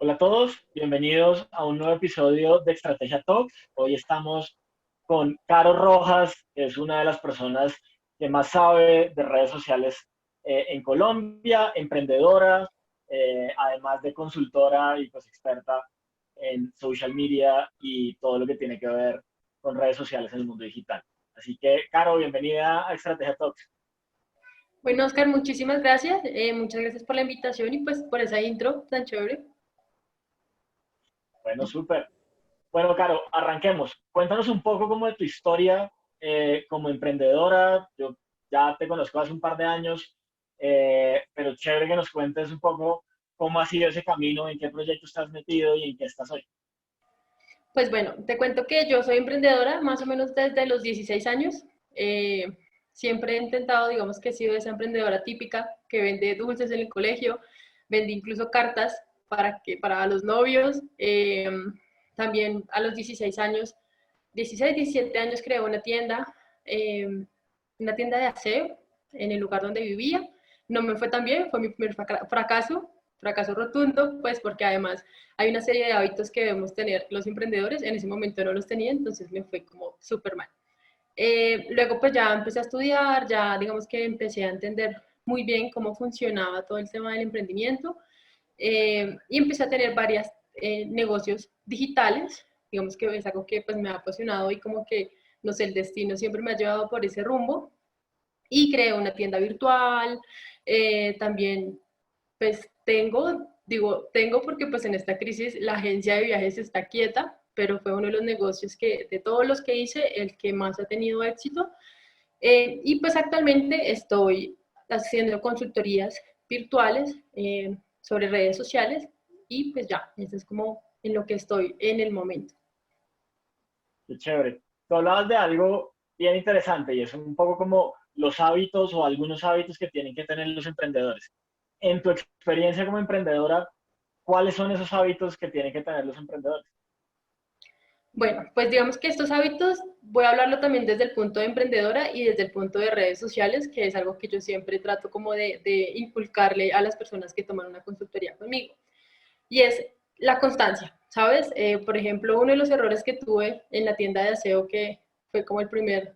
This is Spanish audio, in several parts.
Hola a todos, bienvenidos a un nuevo episodio de Estrategia Talks. Hoy estamos con Caro Rojas, que es una de las personas que más sabe de redes sociales en Colombia, emprendedora, además de consultora y pues experta en social media y todo lo que tiene que ver con redes sociales en el mundo digital. Así que, Caro, bienvenida a Estrategia Talks. Bueno, Oscar, muchísimas gracias. Muchas gracias por la invitación y pues por esa intro tan chévere. Bueno, súper. Bueno, Caro, arranquemos. Cuéntanos un poco como de tu historia como emprendedora. Yo ya te conozco hace un par de años, pero chévere que nos cuentes un poco cómo ha sido ese camino, en qué proyecto estás metido y en qué estás hoy. Pues bueno, te cuento que yo soy emprendedora más o menos desde los 16 años. Eh, Siempre he intentado, digamos que he sido esa emprendedora típica que vende dulces en el colegio, vende incluso cartas para los novios. También a los 16 años, 16, 17 años creé eh, una tienda de aseo en el lugar donde vivía. No me fue tan bien, fue mi primer fracaso rotundo, pues porque además hay una serie de hábitos que debemos tener los emprendedores, en ese momento no los tenía, entonces me fue como súper mal. Luego pues ya empecé a estudiar, ya digamos que empecé a entender muy bien cómo funcionaba todo el tema del emprendimiento y empecé a tener varios negocios digitales, digamos que es algo que pues me ha apasionado y como que, no sé, el destino siempre me ha llevado por ese rumbo y creé una tienda virtual, también pues tengo porque pues en esta crisis la agencia de viajes está quieta, pero fue uno de los negocios que, de todos los que hice, el que más ha tenido éxito. Y pues actualmente estoy haciendo consultorías virtuales sobre redes sociales y pues ya, eso es como en lo que estoy en el momento. Qué chévere. Tú hablabas de algo bien interesante y es un poco como los hábitos o algunos hábitos que tienen que tener los emprendedores. En tu experiencia como emprendedora, ¿cuáles son esos hábitos que tienen que tener los emprendedores? Bueno, pues digamos que estos hábitos voy a hablarlo también desde el punto de emprendedora y desde el punto de redes sociales, que es algo que yo siempre trato como de inculcarle a las personas que toman una consultoría conmigo. Y es la constancia, ¿sabes? Por ejemplo, uno de los errores que tuve en la tienda de aseo, que fue como el primer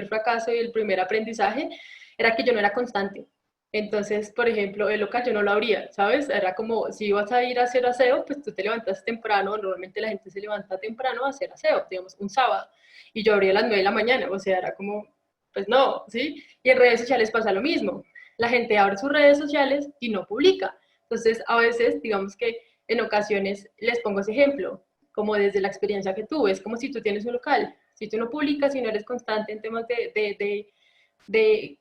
fracaso y el primer aprendizaje, era que yo no era constante. Entonces, por ejemplo, el local yo no lo abría, ¿sabes? Era como, si ibas a ir a hacer aseo, pues tú te levantas temprano, normalmente la gente se levanta temprano a hacer aseo, digamos, un sábado, y yo abría a las 9 de la mañana, o sea, era como, pues no, ¿sí? Y en redes sociales pasa lo mismo. La gente abre sus redes sociales y no publica. Entonces, a veces, digamos que en ocasiones les pongo ese ejemplo, como desde la experiencia que tuve, es como si tú tienes un local, si tú no publicas, si no eres constante en temas de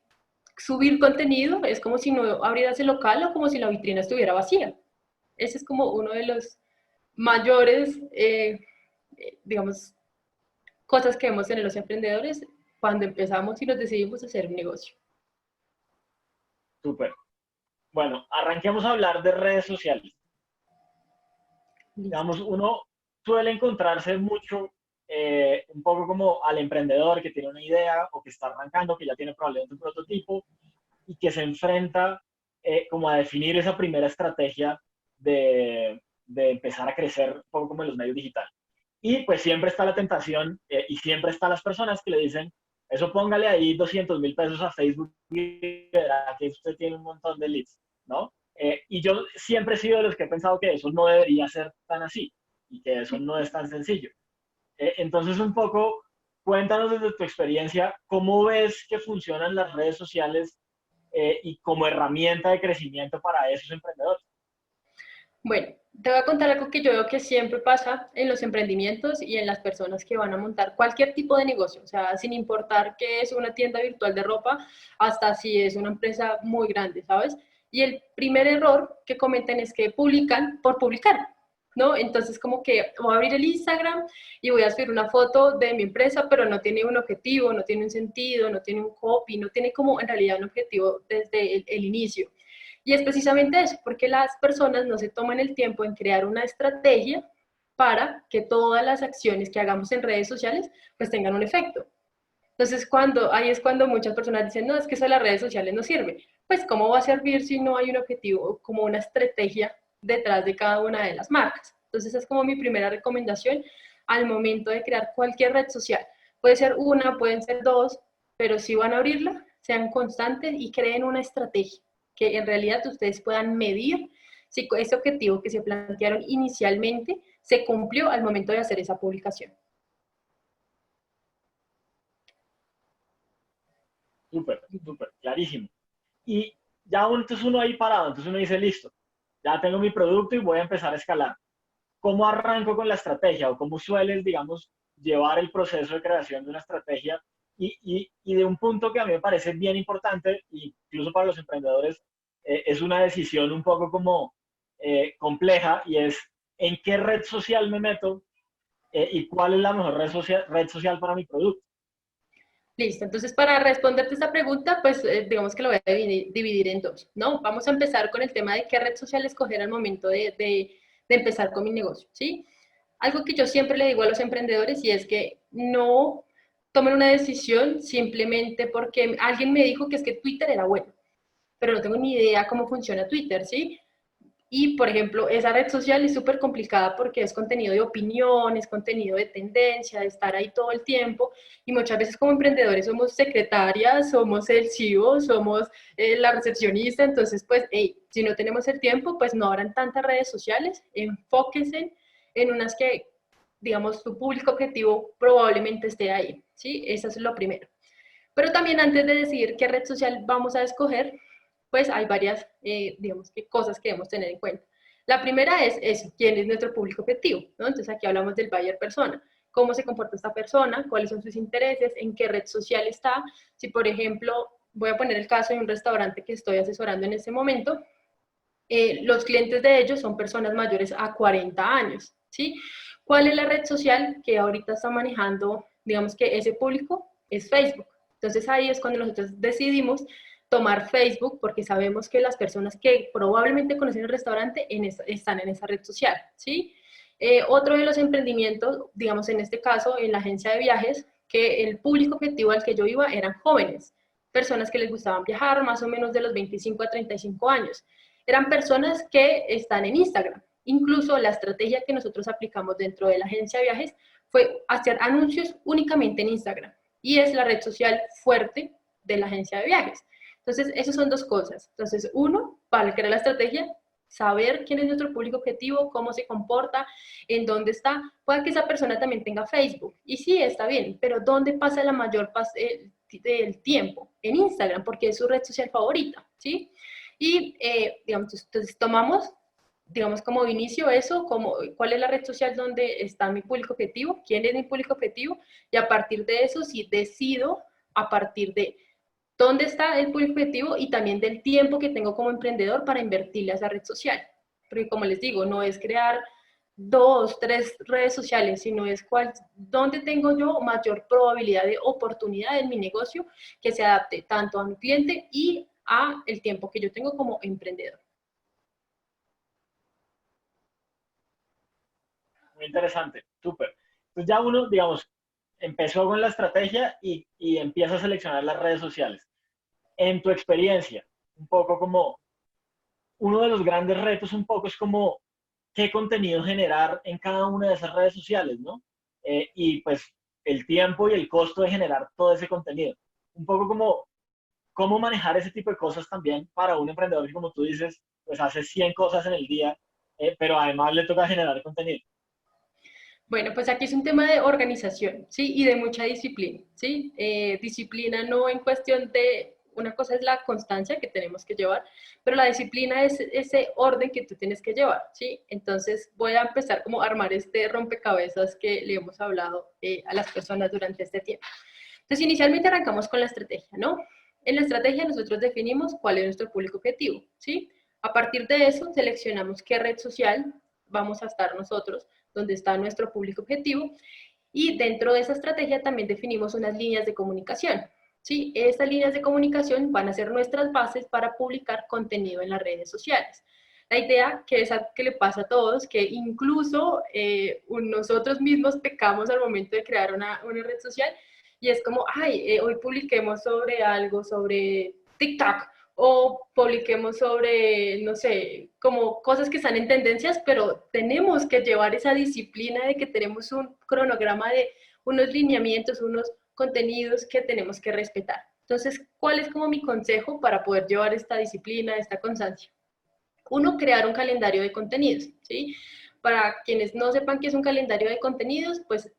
subir contenido, es como si no abrieras el local o como si la vitrina estuviera vacía. Ese es como uno de los mayores, digamos, cosas que vemos en los emprendedores cuando empezamos y nos decidimos hacer un negocio. Súper. Bueno, arranquemos a hablar de redes sociales. Listo. Digamos, uno suele encontrarse mucho un poco como al emprendedor que tiene una idea o que está arrancando, que ya tiene probablemente un prototipo y que se enfrenta como a definir esa primera estrategia de empezar a crecer un poco como en los medios digitales. Y pues siempre está la tentación y siempre están las personas que le dicen, eso póngale ahí 200.000 pesos a Facebook y verá que usted tiene un montón de leads, ¿no? Y yo siempre he sido de los que he pensado que eso no debería ser tan así y que eso no es tan sencillo. Entonces, un poco, cuéntanos desde tu experiencia, ¿cómo ves que funcionan las redes sociales y como herramienta de crecimiento para esos emprendedores? Bueno, te voy a contar algo que yo veo que siempre pasa en los emprendimientos y en las personas que van a montar cualquier tipo de negocio, o sea, sin importar que es una tienda virtual de ropa hasta si es una empresa muy grande, ¿sabes? Y el primer error que cometen es que publican por publicar, ¿no? Entonces, como que voy a abrir el Instagram y voy a subir una foto de mi empresa, pero no tiene un objetivo, no tiene un sentido, no tiene un copy, no tiene como en realidad un objetivo desde el inicio. Y es precisamente eso, porque las personas no se toman el tiempo en crear una estrategia para que todas las acciones que hagamos en redes sociales pues tengan un efecto. Entonces, ahí es cuando muchas personas dicen, no, es que eso de las redes sociales no sirve. Pues, ¿cómo va a servir si no hay un objetivo, como una estrategia detrás de cada una de las marcas. Entonces, esa es como mi primera recomendación al momento de crear cualquier red social. Puede ser una, pueden ser dos, pero si van a abrirla, sean constantes y creen una estrategia que en realidad ustedes puedan medir si ese objetivo que se plantearon inicialmente se cumplió al momento de hacer esa publicación. Súper, súper, clarísimo. Y ya entonces uno ahí parado, entonces uno dice, listo, ya tengo mi producto y voy a empezar a escalar. ¿Cómo arranco con la estrategia o cómo sueles, digamos, llevar el proceso de creación de una estrategia? Y de un punto que a mí me parece bien importante, incluso para los emprendedores, es una decisión un poco como compleja y es en qué red social me meto y cuál es la mejor red social para mi producto. Listo, entonces para responderte esta pregunta, pues digamos que lo voy a dividir en dos, ¿no? Vamos a empezar con el tema de qué red social escoger al momento de empezar con mi negocio, ¿sí? Algo que yo siempre le digo a los emprendedores y es que no tomen una decisión simplemente porque alguien me dijo que es que Twitter era bueno, pero no tengo ni idea cómo funciona Twitter, ¿sí? Y, por ejemplo, esa red social es súper complicada porque es contenido de opinión, es contenido de tendencia, de estar ahí todo el tiempo. Y muchas veces como emprendedores somos secretarias, somos el CEO, somos la recepcionista. Entonces, pues, hey, si no tenemos el tiempo, pues no habrán tantas redes sociales. Enfóquense en unas que, digamos, tu público objetivo probablemente esté ahí. ¿Sí? Eso es lo primero. Pero también antes de decidir qué red social vamos a escoger, pues hay varias, digamos, que cosas que debemos tener en cuenta. La primera es quién es nuestro público objetivo, ¿no? Entonces aquí hablamos del buyer persona, cómo se comporta esta persona, cuáles son sus intereses, en qué red social está. Si, por ejemplo, voy a poner el caso de un restaurante que estoy asesorando en este momento, los clientes de ellos son personas mayores a 40 años, ¿sí? ¿Cuál es la red social que ahorita está manejando, digamos que ese público? Es Facebook. Entonces ahí es cuando nosotros decidimos tomar Facebook porque sabemos que las personas que probablemente conocen el restaurante están en esa red social, ¿sí? Otro de los emprendimientos, digamos en este caso en la agencia de viajes, que el público objetivo al que yo iba eran jóvenes, personas que les gustaban viajar, más o menos de los 25 a 35 años. Eran personas que están en Instagram. Incluso la estrategia que nosotros aplicamos dentro de la agencia de viajes fue hacer anuncios únicamente en Instagram. Y es la red social fuerte de la agencia de viajes. Entonces, esas son dos cosas. Entonces, uno, para crear la estrategia, saber quién es nuestro público objetivo, cómo se comporta, en dónde está. Puede que esa persona también tenga Facebook. Y sí, está bien, pero ¿dónde pasa la mayor parte del tiempo? En Instagram, porque es su red social favorita, ¿sí? Y, digamos, entonces tomamos, digamos, como inicio eso, como cuál es la red social donde está mi público objetivo, quién es mi público objetivo, y a partir de eso sí decido a partir de dónde está el público objetivo y también del tiempo que tengo como emprendedor para invertirle a esa red social. Porque como les digo, no es crear dos, tres redes sociales, sino es dónde tengo yo mayor probabilidad de oportunidad en mi negocio que se adapte tanto a mi cliente y a el tiempo que yo tengo como emprendedor. Muy interesante, súper. Entonces ya uno, digamos, empezó con la estrategia y empieza a seleccionar las redes sociales. En tu experiencia, un poco como uno de los grandes retos, un poco es como qué contenido generar en cada una de esas redes sociales, ¿no? Y pues el tiempo y el costo de generar todo ese contenido. Un poco como cómo manejar ese tipo de cosas también para un emprendedor que, como tú dices, pues hace 100 cosas en el día, pero además le toca generar contenido. Bueno, pues aquí es un tema de organización, ¿sí? Y de mucha disciplina, ¿sí? Disciplina no en cuestión de, una cosa es la constancia que tenemos que llevar, pero la disciplina es ese orden que tú tienes que llevar, ¿sí? Entonces voy a empezar como a armar este rompecabezas que le hemos hablado a las personas durante este tiempo. Entonces, inicialmente arrancamos con la estrategia, ¿no? En la estrategia nosotros definimos cuál es nuestro público objetivo, ¿sí? A partir de eso, seleccionamos qué red social vamos a estar nosotros, donde está nuestro público objetivo, y dentro de esa estrategia también definimos unas líneas de comunicación, ¿sí? Estas líneas de comunicación van a ser nuestras bases para publicar contenido en las redes sociales. La idea que es que le pasa a todos, que incluso nosotros mismos pecamos al momento de crear una red social, y es como, ay, hoy publiquemos sobre algo, sobre TikTok, o publiquemos sobre, no sé, como cosas que están en tendencias, pero tenemos que llevar esa disciplina de que tenemos un cronograma de unos lineamientos, unos contenidos que tenemos que respetar. Entonces, ¿cuál es como mi consejo para poder llevar esta disciplina, esta constancia? Uno, crear un calendario de contenidos, ¿sí? Para quienes no sepan qué es un calendario de contenidos, pues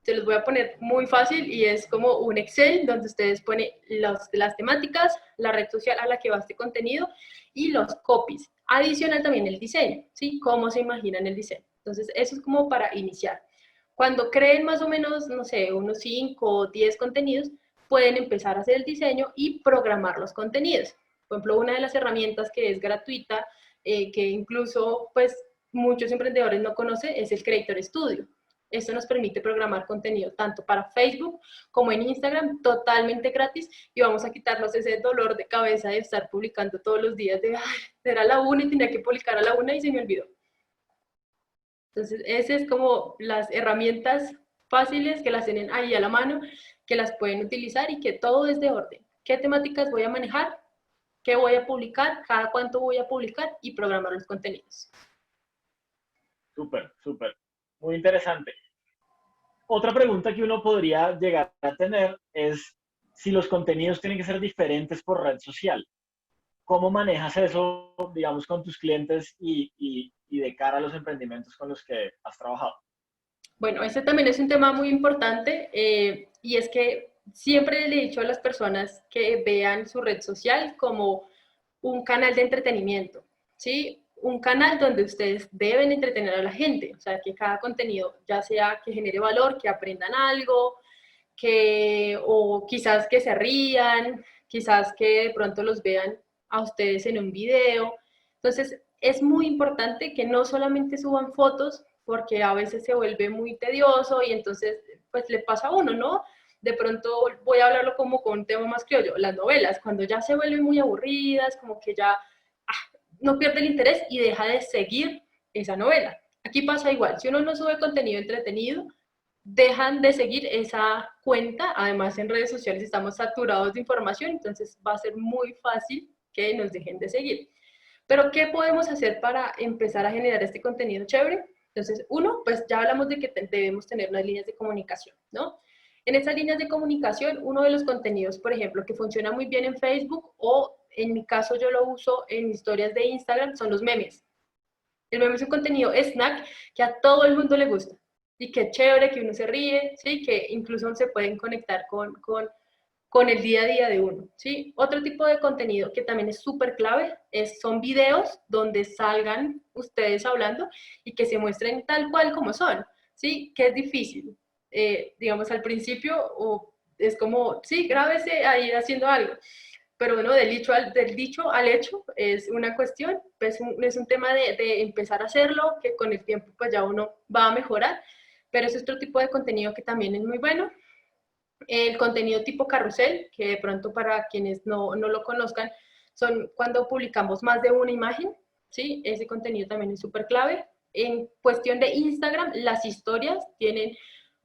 se los voy a poner muy fácil y es como un Excel donde ustedes ponen las temáticas, la red social a la que va este contenido y los copies. Adicional también el diseño, ¿sí? Cómo se imaginan el diseño. Entonces, eso es como para iniciar. Cuando creen más o menos, no sé, unos 5 o 10 contenidos, pueden empezar a hacer el diseño y programar los contenidos. Por ejemplo, una de las herramientas que es gratuita, que incluso pues muchos emprendedores no conocen, es el Creator Studio. Esto nos permite programar contenido tanto para Facebook como en Instagram, totalmente gratis, y vamos a quitarnos ese dolor de cabeza de estar publicando todos los días de, ay, era la 1 y tenía que publicar a la 1 y se me olvidó. Entonces, esas es como las herramientas fáciles que las tienen ahí a la mano, que las pueden utilizar y que todo es de orden. ¿Qué temáticas voy a manejar? ¿Qué voy a publicar? ¿Cada cuánto voy a publicar? Y programar los contenidos. Súper, súper. Muy interesante. Otra pregunta que uno podría llegar a tener es si los contenidos tienen que ser diferentes por red social. ¿Cómo manejas eso, digamos, con tus clientes y de cara a los emprendimientos con los que has trabajado? Bueno, este también es un tema muy importante y es que siempre le he dicho a las personas que vean su red social como un canal de entretenimiento, ¿sí? Un canal donde ustedes deben entretener a la gente, o sea, que cada contenido, ya sea que genere valor, que aprendan algo, o quizás que se rían, quizás que de pronto los vean a ustedes en un video. Entonces, es muy importante que no solamente suban fotos, porque a veces se vuelve muy tedioso y entonces, pues le pasa a uno, ¿no? De pronto voy a hablarlo como con un tema más criollo, las novelas, cuando ya se vuelven muy aburridas, como que ya no pierde el interés y deja de seguir esa novela. Aquí pasa igual, si uno no sube contenido entretenido, dejan de seguir esa cuenta. Además, en redes sociales estamos saturados de información, entonces va a ser muy fácil que nos dejen de seguir. Pero, ¿qué podemos hacer para empezar a generar este contenido chévere? Entonces, uno, pues ya hablamos de que debemos tener unas líneas de comunicación, ¿no? En esas líneas de comunicación, uno de los contenidos, por ejemplo, que funciona muy bien en Facebook o en mi caso yo lo uso en historias de Instagram, son los memes. El meme es un contenido snack que a todo el mundo le gusta y que chévere, que uno se ríe, ¿sí? Que incluso se pueden conectar con el día a día de uno, ¿sí? Otro tipo de contenido que también es súper clave son videos donde salgan ustedes hablando y que se muestren tal cual como son, ¿sí? Que es difícil. Digamos, al principio es como, sí, grábese ahí haciendo algo, pero bueno, del dicho al hecho es una cuestión, pues es un tema de empezar a hacerlo, que con el tiempo pues ya uno va a mejorar, pero es otro tipo de contenido que también es muy bueno. El contenido tipo carrusel, que de pronto para quienes no lo conozcan, son cuando publicamos más de una imagen, ¿sí? Ese contenido también es súper clave. En cuestión de Instagram, las historias tienen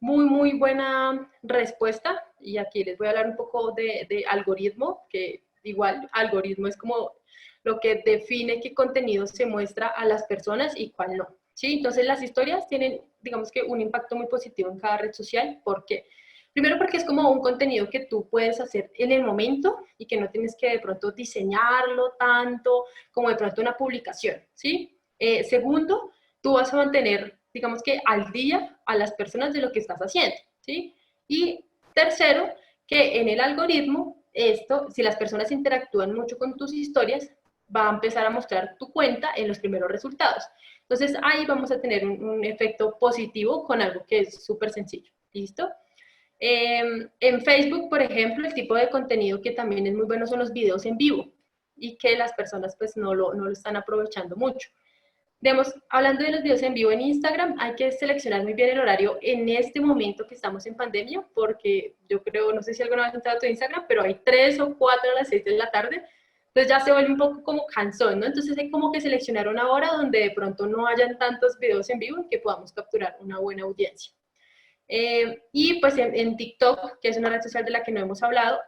muy buena respuesta, y aquí les voy a hablar un poco de algoritmo, que igual algoritmo es como lo que define qué contenido se muestra a las personas y cuál no, ¿sí? Entonces las historias tienen, digamos que un impacto muy positivo en cada red social, porque primero porque es como un contenido que tú puedes hacer en el momento y que no tienes que de pronto diseñarlo tanto como de pronto una publicación, ¿sí? Segundo, tú vas a mantener, digamos que al día a las personas de lo que estás haciendo, ¿sí? Y tercero, que en el algoritmo, esto, si las personas interactúan mucho con tus historias, va a empezar a mostrar tu cuenta en los primeros resultados. Entonces ahí vamos a tener un efecto positivo con algo que es súper sencillo, ¿listo? En Facebook, por ejemplo, el tipo de contenido que también es muy bueno son los videos en vivo y que las personas pues no lo están aprovechando mucho. Digamos, hablando de los videos en vivo en Instagram, hay que seleccionar muy bien el horario en este momento que estamos en pandemia, porque yo creo, no sé si alguna vez has entrado a tu Instagram, pero hay 3 o 4 a las 6 de la tarde, entonces ya se vuelve un poco como cansón, ¿no? Entonces hay como que seleccionar una hora donde de pronto no hayan tantos videos en vivo y que podamos capturar una buena audiencia. Y pues en TikTok, que es una red social de la que no hemos hablado,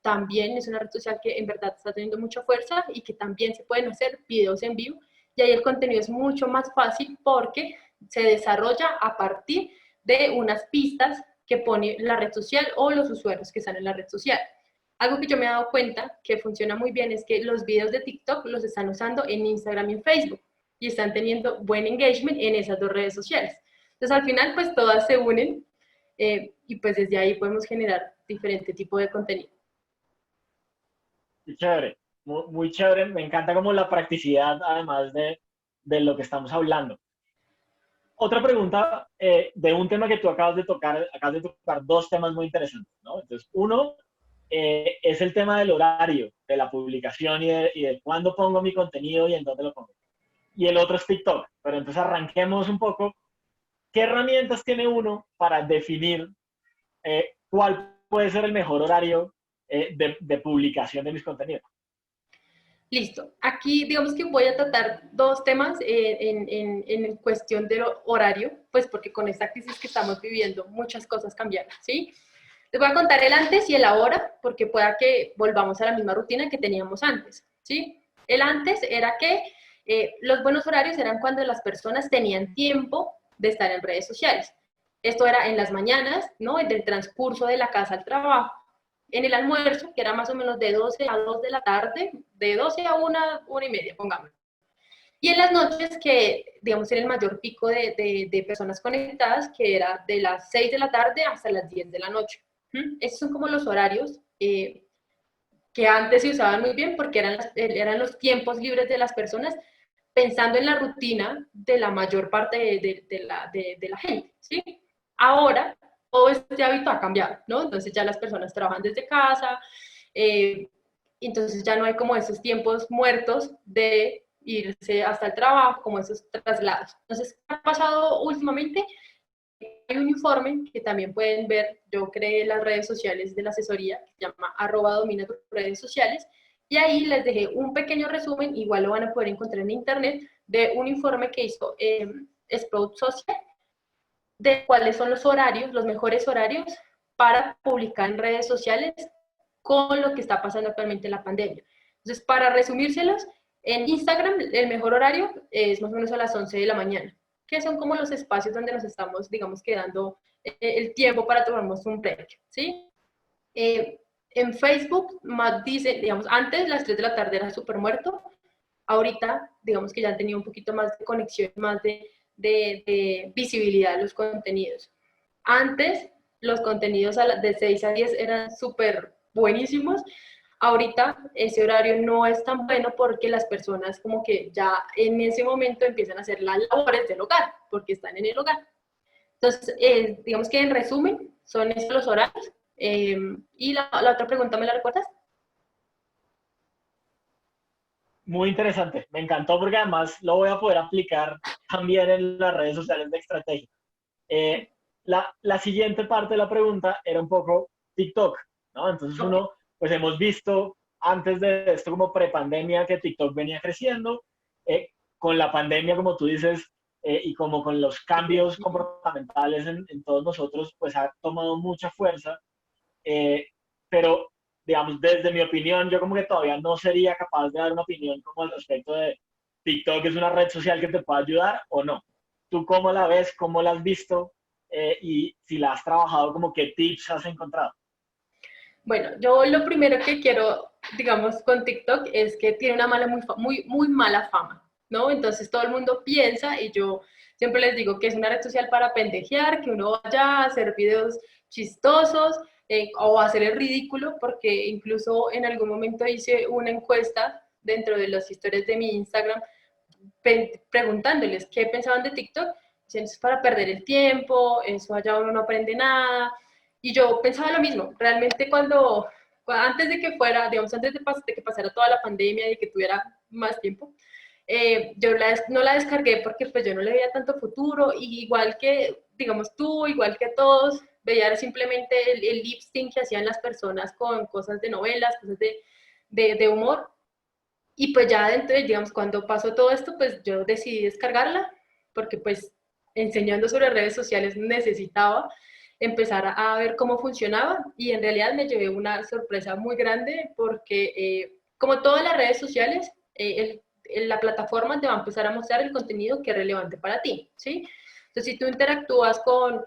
también es una red social que en verdad está teniendo mucha fuerza y que también se pueden hacer videos en vivo. Y ahí el contenido es mucho más fácil porque se desarrolla a partir de unas pistas que pone la red social o los usuarios que están en la red social. Algo que yo me he dado cuenta que funciona muy bien es que los videos de TikTok los están usando en Instagram y en Facebook y están teniendo buen engagement en esas dos redes sociales. Entonces al final pues todas se unen y pues desde ahí podemos generar diferente tipo de contenido. Qué chévere, muy, muy chévere. Me encanta como la practicidad, además de lo que estamos hablando. Otra pregunta de un tema que tú acabas de tocar dos temas muy interesantes, ¿no? Entonces, uno es el tema del horario de la publicación y de cuándo pongo mi contenido y en dónde lo pongo. Y el otro es TikTok. Pero entonces arranquemos un poco. ¿Qué herramientas tiene uno para definir cuál puede ser el mejor horario de publicación de mis contenidos? Listo. Aquí digamos que voy a tratar dos temas en cuestión del horario, pues porque con esta crisis que estamos viviendo muchas cosas cambiaron, ¿sí? Les voy a contar el antes y el ahora, porque pueda que volvamos a la misma rutina que teníamos antes, ¿sí? El antes era que los buenos horarios eran cuando las personas tenían tiempo de estar en redes sociales. Esto era en las mañanas, ¿no? Del transcurso de la casa al trabajo. En el almuerzo, que era más o menos de 12 a 2 de la tarde, de 12 a 1 y media, pongamos. Y en las noches, que digamos era el mayor pico de personas conectadas, que era de las 6 de la tarde hasta las 10 de la noche. Esos son como los horarios que antes se usaban muy bien porque eran los tiempos libres de las personas pensando en la rutina de la mayor parte de la gente, ¿sí? Ahora, todo este hábito ha cambiado, ¿no? Entonces ya las personas trabajan desde casa, entonces ya no hay como esos tiempos muertos de irse hasta el trabajo, como esos traslados. Entonces, ¿qué ha pasado últimamente? Hay un informe que también pueden ver, yo creé las redes sociales de la asesoría, que se llama @domina tus redes sociales, y ahí les dejé un pequeño resumen, igual lo van a poder encontrar en internet, de un informe que hizo Sprout Social, de cuáles son los horarios, los mejores horarios para publicar en redes sociales con lo que está pasando actualmente en la pandemia. Entonces, para resumírselos, en Instagram el mejor horario es más o menos a las 11 de la mañana, que son como los espacios donde nos estamos, digamos, quedando el tiempo para tomarnos un break, ¿sí? En Facebook, más dice, digamos, antes las 3 de la tarde era súper muerto, ahorita, digamos que ya han tenido un poquito más de conexión, más de visibilidad de los contenidos. Antes, los contenidos de 6 a 10 eran súper buenísimos. Ahorita ese horario no es tan bueno porque las personas como que ya en ese momento empiezan a hacer las labores del hogar, porque están en el hogar. Entonces, digamos que en resumen, son estos los horarios. Y la otra pregunta, ¿me la recuerdas? Muy interesante. Me encantó porque además lo voy a poder aplicar también en las redes sociales de estrategia. Eh, la siguiente parte de la pregunta era un poco TikTok, ¿no? Entonces Okay. uno, pues hemos visto antes de esto como prepandemia que TikTok venía creciendo, con la pandemia, como tú dices, y como con los cambios comportamentales en todos nosotros, pues ha tomado mucha fuerza, pero digamos, desde mi opinión, yo como que todavía no sería capaz de dar una opinión como al respecto de TikTok es una red social que te puede ayudar o no. ¿Tú cómo la ves? ¿Cómo la has visto? Y si la has trabajado, como qué tips has encontrado. Bueno, yo lo primero que quiero, digamos, con TikTok es que tiene una muy mala fama, ¿no? Entonces todo el mundo piensa, y yo siempre les digo que es una red social para pendejear, que uno vaya a hacer videos chistosos o hacer el ridículo, porque incluso en algún momento hice una encuesta dentro de las historias de mi Instagram preguntándoles qué pensaban de TikTok. Dicen, es para perder el tiempo, eso allá uno no aprende nada. Y yo pensaba lo mismo, realmente antes de que fuera, digamos, antes de que pasara toda la pandemia y que tuviera más tiempo, yo no la descargué porque pues yo no le veía tanto futuro, y igual que, digamos, tú, igual que todos, veía simplemente el lip sync que hacían las personas con cosas de novelas, cosas de humor, y pues ya dentro, digamos, cuando pasó todo esto, pues yo decidí descargarla, porque pues enseñando sobre redes sociales necesitaba. empezar a ver cómo funcionaba y en realidad me llevé una sorpresa muy grande porque como todas las redes sociales, la plataforma te va a empezar a mostrar el contenido que es relevante para ti, ¿sí? Entonces, si tú interactúas con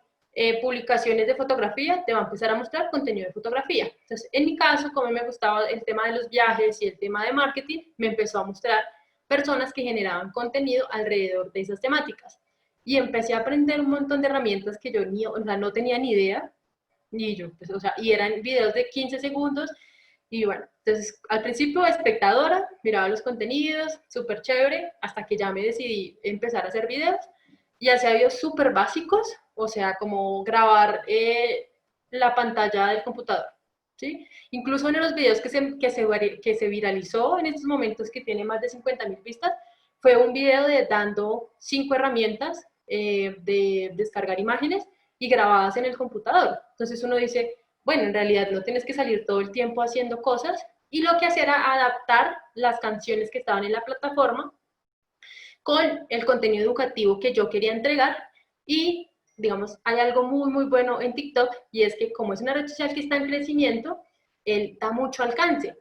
publicaciones de fotografía, te va a empezar a mostrar contenido de fotografía. Entonces, en mi caso, como me gustaba el tema de los viajes y el tema de marketing, me empezó a mostrar personas que generaban contenido alrededor de esas temáticas. Y empecé a aprender un montón de herramientas que yo ni, o sea, no tenía ni idea, ni yo, pues, o sea, y eran videos de 15 segundos. Y bueno, entonces al principio espectadora, miraba los contenidos, súper chévere, hasta que ya me decidí empezar a hacer videos. Y hacía videos súper básicos, o sea, como grabar la pantalla del computador, ¿sí? Incluso en los videos que se viralizó en estos momentos, que tiene más de 50.000 vistas, fue un video de dando 5 herramientas de descargar imágenes y grabadas en el computador. Entonces uno dice, bueno, en realidad no tienes que salir todo el tiempo haciendo cosas, y lo que hacía era adaptar las canciones que estaban en la plataforma con el contenido educativo que yo quería entregar. Y digamos, hay algo muy, muy bueno en TikTok, y es que como es una red social que está en crecimiento, él da mucho alcance,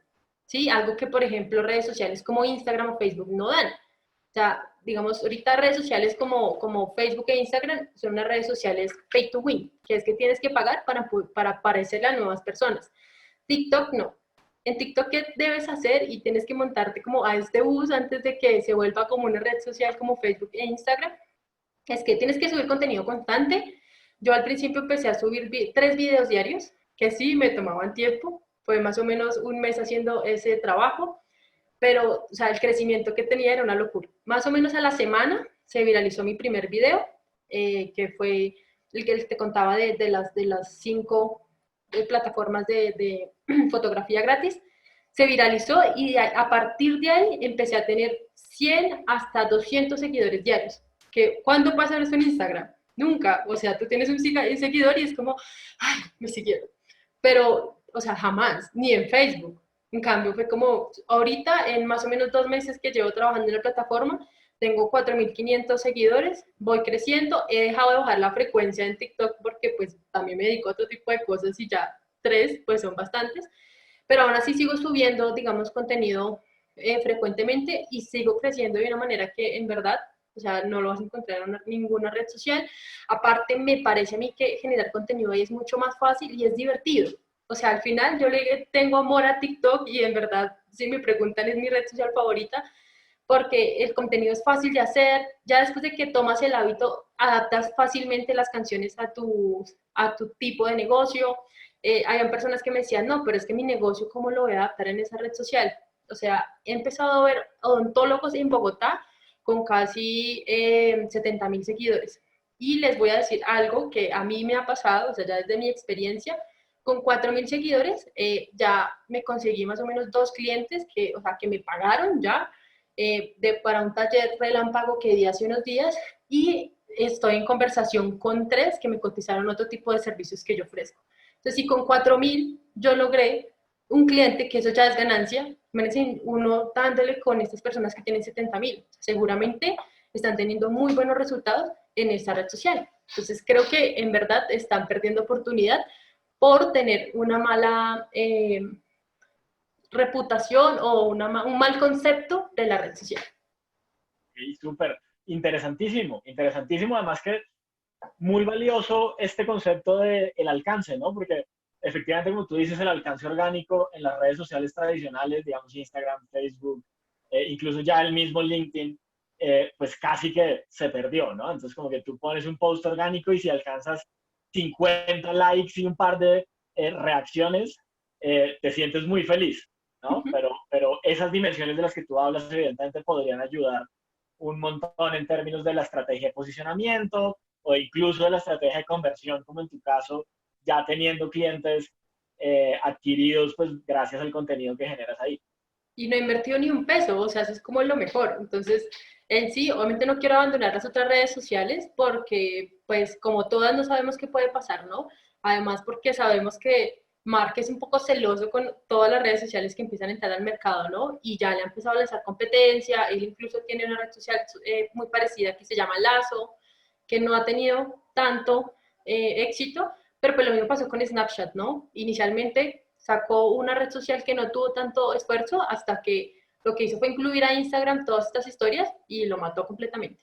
¿sí? Algo que, por ejemplo, redes sociales como Instagram o Facebook no dan. O sea, digamos, ahorita redes sociales como Facebook e Instagram son unas redes sociales pay to win, que es que tienes que pagar para aparecerle a nuevas personas. TikTok no. En TikTok, ¿qué debes hacer? Y tienes que montarte como a este bus antes de que se vuelva como una red social como Facebook e Instagram. Es que tienes que subir contenido constante. Yo al principio empecé a subir 3 videos diarios, que sí me tomaban tiempo. Fue más o menos un mes haciendo ese trabajo, pero o sea, el crecimiento que tenía era una locura. Más o menos a la semana se viralizó mi primer video, que fue el que te contaba de las 5 plataformas de fotografía gratis. Se viralizó y a partir de ahí empecé a tener 100 hasta 200 seguidores diarios. ¿Cuándo pasa eso en Instagram? Nunca. O sea, tú tienes un seguidor y es como, ay, me siguieron. Pero, o sea, jamás, ni en Facebook. En cambio, fue como ahorita, en más o menos 2 meses que llevo trabajando en la plataforma, tengo 4.500 seguidores, voy creciendo, he dejado de bajar la frecuencia en TikTok porque pues también me dedico a otro tipo de cosas, y ya 3 pues son bastantes, pero aún así sigo subiendo, digamos, contenido frecuentemente, y sigo creciendo de una manera que en verdad, o sea, no lo vas a encontrar en ninguna red social. Aparte, me parece a mí que generar contenido ahí es mucho más fácil y es divertido. O sea, al final yo le tengo amor a TikTok, y en verdad, si me preguntan, es mi red social favorita, porque el contenido es fácil de hacer. Ya después de que tomas el hábito, adaptas fácilmente las canciones a tu tipo de negocio. Habían personas que me decían, no, pero es que mi negocio, ¿cómo lo voy a adaptar en esa red social? O sea, he empezado a ver odontólogos en Bogotá con casi 70.000 seguidores. Y les voy a decir algo que a mí me ha pasado, o sea, ya desde mi experiencia, con 4.000 seguidores, ya me conseguí más o menos 2 clientes que, o sea, que me pagaron ya para un taller relámpago que di hace unos días, y estoy en conversación con 3 que me cotizaron otro tipo de servicios que yo ofrezco. Entonces, si con 4.000 yo logré un cliente, que eso ya es ganancia, imagínense uno dándole con estas personas que tienen 70.000, seguramente están teniendo muy buenos resultados en esta red social. Entonces, creo que en verdad están perdiendo oportunidad por tener una mala reputación o un mal concepto de la red social. Sí, súper interesantísimo, interesantísimo, además que muy valioso este concepto de el alcance, ¿no? Porque efectivamente, como tú dices, el alcance orgánico en las redes sociales tradicionales, digamos Instagram, Facebook, incluso ya el mismo LinkedIn, pues casi que se perdió, ¿no? Entonces, como que tú pones un post orgánico y si alcanzas 50 likes y un par de reacciones, te sientes muy feliz, ¿no? Pero esas dimensiones de las que tú hablas, evidentemente, podrían ayudar un montón en términos de la estrategia de posicionamiento o incluso de la estrategia de conversión, como en tu caso, ya teniendo clientes adquiridos, pues gracias al contenido que generas ahí. Y no he invertido ni un peso, o sea, eso es como lo mejor. Entonces, en sí, obviamente no quiero abandonar las otras redes sociales porque, pues, como todas no sabemos qué puede pasar, ¿no? Además, porque sabemos que Mark es un poco celoso con todas las redes sociales que empiezan a entrar al mercado, ¿no? Y ya le ha empezado a lanzar competencia. Él incluso tiene una red social muy parecida que se llama Lazo, que no ha tenido tanto éxito, Pero pues lo mismo pasó con Snapchat, ¿no? Inicialmente sacó una red social que no tuvo tanto esfuerzo hasta que lo que hizo fue incluir a Instagram todas estas historias y lo mató completamente.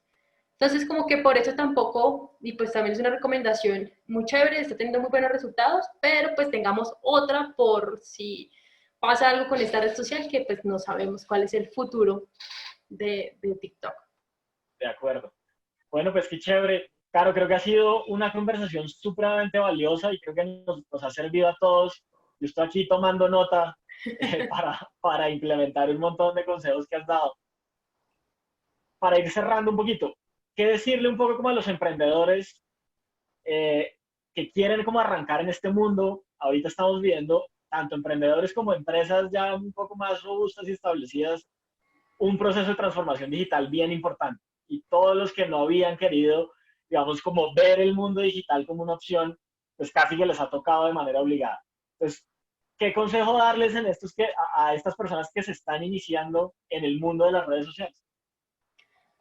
Entonces, como que por eso tampoco, y pues también es una recomendación muy chévere, está teniendo muy buenos resultados, pero pues tengamos otra por si pasa algo con esta red social que pues no sabemos cuál es el futuro de TikTok. De acuerdo. Bueno, pues qué chévere. Claro, creo que ha sido una conversación supremamente valiosa y creo que nos ha servido a todos. Yo estoy aquí tomando nota para implementar un montón de consejos que has dado. Para ir cerrando un poquito, ¿qué decirle un poco como a los emprendedores eh, que quieren como arrancar en este mundo? Ahorita estamos viendo, tanto emprendedores como empresas ya un poco más robustas y establecidas, un proceso de transformación digital bien importante. Y todos los que no habían querido, digamos, como ver el mundo digital como una opción, pues casi que les ha tocado de manera obligada. Entonces, ¿qué consejo darles en estos a estas personas que se están iniciando en el mundo de las redes sociales?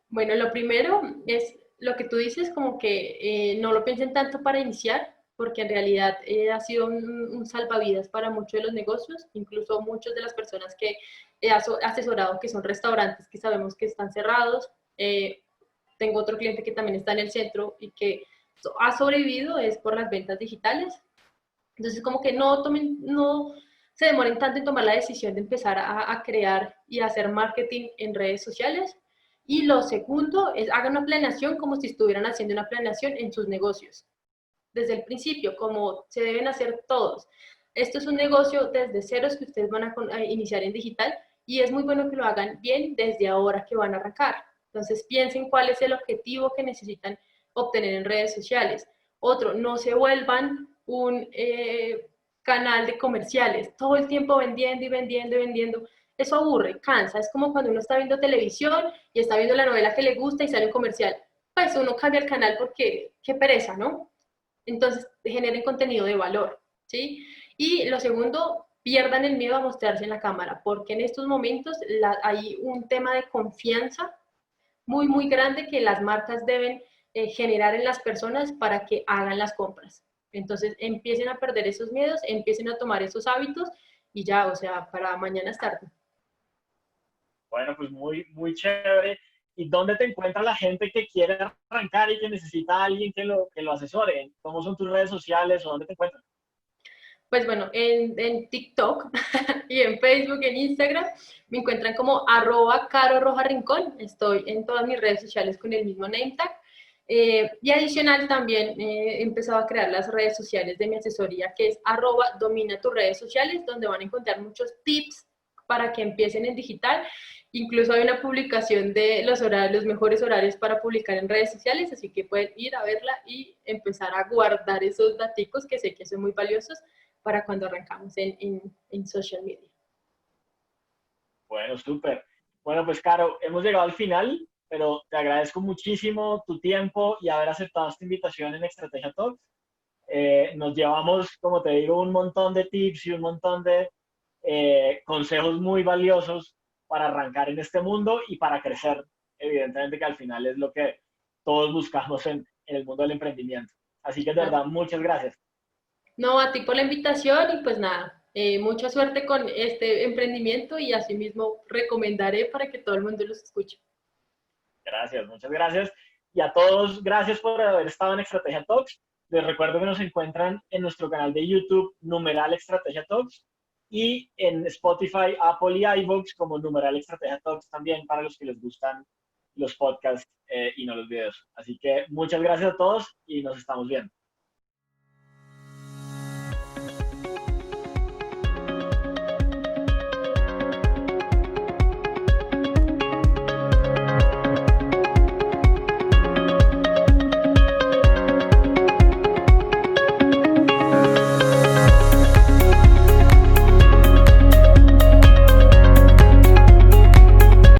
Bueno, lo primero es lo que tú dices, como que no lo piensen tanto para iniciar, porque en realidad ha sido un salvavidas para muchos de los negocios, incluso muchas de las personas que he asesorado, que son restaurantes que sabemos que están cerrados. Tengo otro cliente que también está en el centro y que ha sobrevivido es por las ventas digitales. Entonces, como que no se demoren tanto en tomar la decisión de empezar a crear y hacer marketing en redes sociales. Y lo segundo es hagan una planeación como si estuvieran haciendo una planeación en sus negocios. Desde el principio, como se deben hacer todos. Esto es un negocio desde ceros que ustedes van a iniciar en digital y es muy bueno que lo hagan bien desde ahora que van a arrancar. Entonces piensen cuál es el objetivo que necesitan obtener en redes sociales. Otro, no se vuelvan un canal de comerciales, todo el tiempo vendiendo y vendiendo y vendiendo. Eso aburre, cansa, es como cuando uno está viendo televisión y está viendo la novela que le gusta y sale un comercial. Pues uno cambia el canal porque qué pereza, ¿no? Entonces generen contenido de valor, ¿sí? Y lo segundo, pierdan el miedo a mostrarse en la cámara, porque en estos momentos hay un tema de confianza muy grande que las marcas deben generar en las personas para que hagan las compras. Entonces empiecen a perder esos miedos, empiecen a tomar esos hábitos y ya, o sea, para mañana es tarde. Bueno, pues muy chévere. ¿Y dónde te encuentra la gente que quiere arrancar y que necesita a alguien que lo asesore? ¿Cómo son tus redes sociales o dónde te encuentran? Pues bueno, en TikTok y en Facebook, en Instagram, me encuentran como @CaroRojaRincón. Estoy en todas mis redes sociales con el mismo name tag. Y adicional también he empezado a crear las redes sociales de mi asesoría, que es @domina tus redes sociales, donde van a encontrar muchos tips para que empiecen en digital. Incluso hay una publicación de los horarios, los mejores horarios para publicar en redes sociales, así que pueden ir a verla y empezar a guardar esos daticos que sé que son muy valiosos para cuando arrancamos en social media. Bueno, súper. Bueno, pues Caro, hemos llegado al final, pero te agradezco muchísimo tu tiempo y haber aceptado esta invitación en Estrategia Talks. Nos llevamos, como te digo, un montón de tips y un montón de consejos muy valiosos para arrancar en este mundo y para crecer, evidentemente que al final es lo que todos buscamos en el mundo del emprendimiento. Así que de verdad, muchas gracias. No, a ti por la invitación y pues nada, mucha suerte con este emprendimiento y asimismo recomendaré para que todo el mundo los escuche. Gracias, muchas gracias. Y a todos, gracias por haber estado en Estrategia Talks. Les recuerdo que nos encuentran en nuestro canal de YouTube, numeral Estrategia Talks, y en Spotify, Apple y iVoox como numeral Estrategia Talks también para los que les gustan los podcasts y no los videos. Así que muchas gracias a todos y nos estamos viendo.